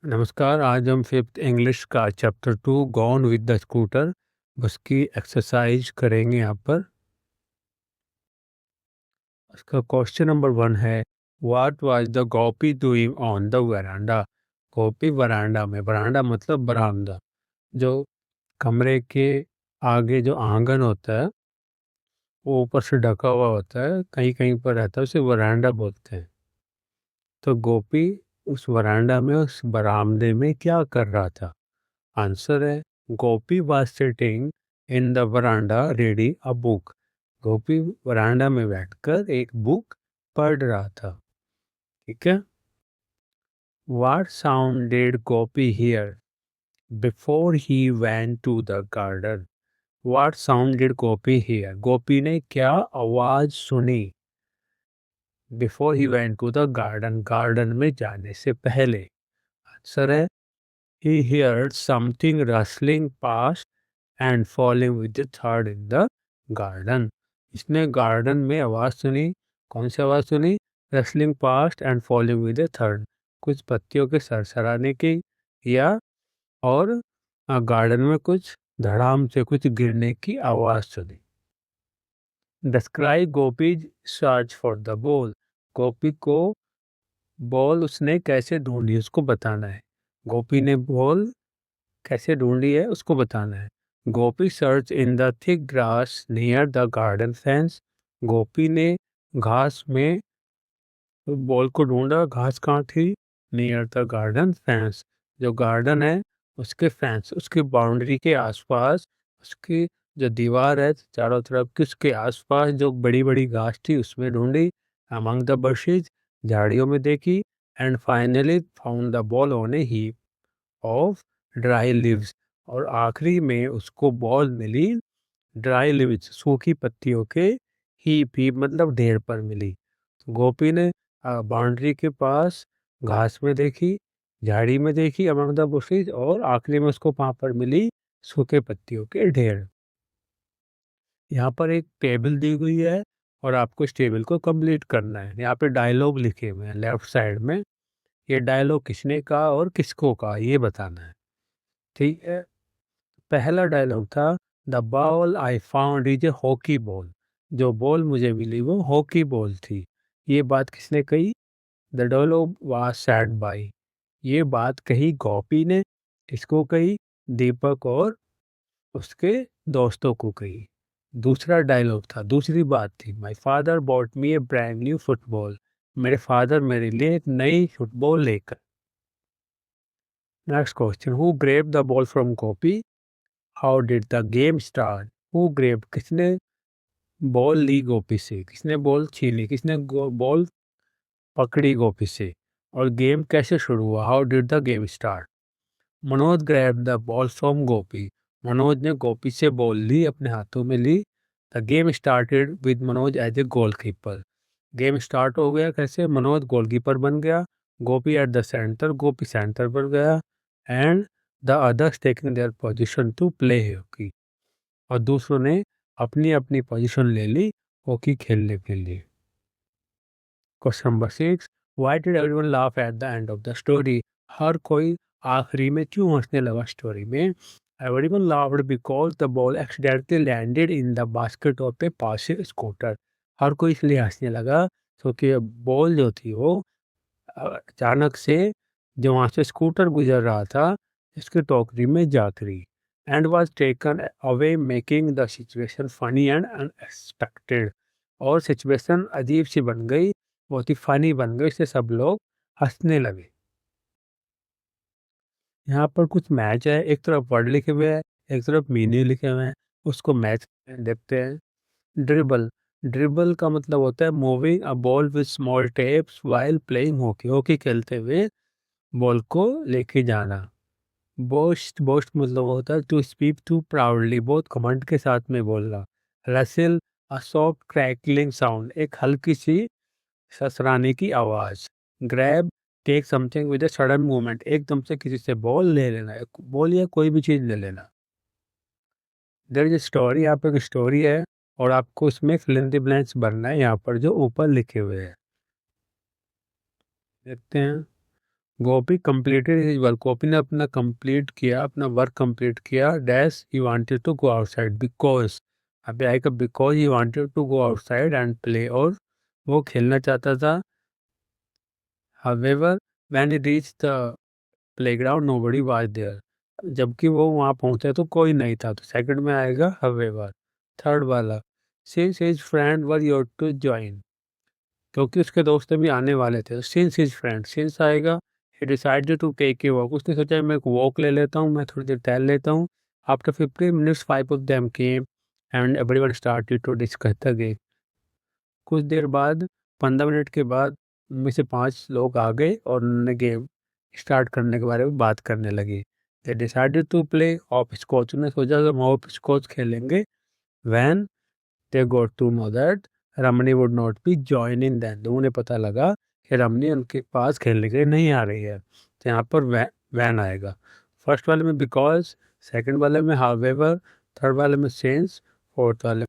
नमस्कार। आज हम फिफ्थ इंग्लिश का chapter 2 gone with the scooter उसकी एक्सरसाइज करेंगे यहाँ पर। इसका क्वेश्चन नंबर 1 है, what was the Gopi doing on the veranda. Gopi veranda में, वरांडा मतलब बरामदा, जो कमरे के आगे जो आंगन होता है वो ऊपर से ढका हुआ होता है, कहीं कहीं पर रहता है, उसे वरांडा बोलते हैं। तो गोपी उस वरांडा में, उस बरामदे में क्या कर रहा था? आंसर है, Gopi was sitting in the veranda reading a book. Gopi veranda में बैठकर एक बुक पढ़ रहा था। ठीक है। What sound did Gopi hear before he went to the garden. What sound did Gopi hear, Gopi ने क्या आवाज सुनी? Before he went to the garden, garden में जाने से पहले। आंसर है, he heard something rustling past and falling with the third in the garden. इसने गार्डन में आवाज सुनी। कौन सी आवाज सुनी? Rustling past and falling with the third, कुछ पत्तियों के सरसराने की, या और गार्डन में कुछ धड़ाम से कुछ गिरने की आवाज सुनी। Describe Gopi's search for the ball. Gopi को बॉल उसने कैसे ढूंढी उसको बताना है। गोपी ने बॉल कैसे ढूंढी है उसको बताना है। Gopi search in the thick grass near the garden fence. Gopi ने घास में बॉल को ढूंढा। घास कहाँ थी? नियर द गार्डन फेंस, जो गार्डन है उसके फेंस, उसकी बाउंड्री के आसपास, उसकी जो दीवार है चारों तरफ की, उसके आसपास जो बड़ी बड़ी घास थी उसमें ढूंढी। अमंग द बशेज, झाड़ियों में देखी। And finally found the ball on a heap of dry leaves, और आखिरी में उसको बॉल मिली ड्राई लिव्स, सूखी पत्तियों के हीप मतलब ढेर पर मिली। तो गोपी ने बाउंड्री के पास घास में देखी, झाड़ी में देखी, अमंग द बुशेस, और आखिरी में उसको वहां पर मिली सूखे पत्तियों के ढेर। यहाँ पर एक टेबल दी हुई है और आपको इस टेबल को कंप्लीट करना है। यहाँ पे डायलॉग लिखे हुए हैं लेफ्ट साइड में। ये डायलॉग किसने कहा और किसको कहा ये बताना है। ठीक है। पहला डायलॉग था, the ball I found is A hockey ball. जो बॉल मुझे मिली वो हॉकी बॉल थी। ये बात किसने कही? The dialogue was said by. ये बात कही गोपी ने। इसको कही? दीपक और उसके दोस्तों को कही। दूसरा डायलॉग था, दूसरी बात थी, my father bot me A brand new football. मेरे फादर मेरे लिए एक नई फुटबॉल लेकर। Next question, who grab the ball from Gopi, how did the game start. Who grab, किसने बॉल ली गोपी से, किसने बॉल छीनी, किसने बॉल पकड़ी गोपी से, और गेम कैसे शुरू हुआ? How did the game start. Manoj grab the ball from Gopi. Manoj ने गोपी से बॉल ली, अपने हाथों में ली। The game started with Manoj as a goalkeeper. Game start हो गया कैसे? मनोज गोलकीपर बन गया, Gopi at the centre, Gopi centre पर गया, and the others taking their position to play hockey, और दूसरों ने अपनी अपनी पोजीशन ले ली हॉकी खेलने के लिए। Question number 6, why did everyone laugh at the end of the story. हर कोई आखिरी में क्यों हंसने लगा स्टोरी में? Everyone laughed because the ball accidentally landed in the basket of a passing scooter. हर कोई इसलिए हंसने लगा क्योंकि बॉल जो थी वो अचानक से जो वहाँ से स्कूटर गुजर रहा था इसके टोकरी में जा गिरी, and was taken away making the situation funny and unexpected. और सिचुएशन अजीब सी बन गई, बहुत ही फनी बन गई, इससे सब लोग हंसने लगे। यहाँ पर कुछ मैच है, एक तरफ वर्ड लिखे हुए हैं, एक तरफ मीनिंग लिखे हुए हैं, उसको मैच देखते हैं। ड्रिबल, ड्रिबल का मतलब होता है moving a ball with small tapes while playing hockey. Hockey खेलते हुए बॉल को लेके जाना। बोस्ट, बोस्ट मतलब होता है टू स्पीक टू प्राउडली, बहुत घमंड के साथ में बोलना। Rustle, a soft crackling sound, एक हल्की सी ससराने की आवाज। Grab, take something with a sudden movement, एकदम से किसी से बॉल ले लेना, बॉल या कोई भी चीज ले लेना। देयर इज स्टोरी, यहाँ पे एक स्टोरी है और आपको इसमें फिल इन द ब्लैंक्स भरना है यहाँ पर जो ऊपर लिखे हुए हैं। देखते हैं। Gopi completed his work, Gopi ने अपना कंप्लीट किया, अपना वर्क कंप्लीट किया, dash he wanted to go outside because, अभी आएगा because he wanted to go outside and play, और वो खेलना चाहता था। However, when he reached the playground nobody was there, जबकि वो वहां पहुंचा तो कोई नहीं था। तो सेकंड में आएगा however। थर्ड वाला, since his friend were yet to join, क्योंकि उसके दोस्त भी आने वाले थे। since his friend, since आएगा, he decided to take a walk, उसने सोचा मैं एक वॉक ले लेता हूँ, मैं थोड़ी देर टहल लेता हूँ। After 15 minutes 5 of them came and everyone started to discuss the game, कुछ देर बाद 15 मिनट के बाद उनमें से 5 लोग आ गए और उन्होंने गेम स्टार्ट करने के बारे में बात करने लगी। They decided to play hopscotch, उन्होंने सोचा कि हम ऑफ स्कॉच खेलेंगे। When they got to know that Ramani would not be joining then, तो उन्हें पता लगा कि रमनी उनके पास खेलने के लिए नहीं आ रही है। तो यहाँ पर वैन आएगा। फर्स्ट वाले में बिकॉज, सेकंड वाले में हाउएवर, थर्ड वाले में सिंस, फोर्थ वाले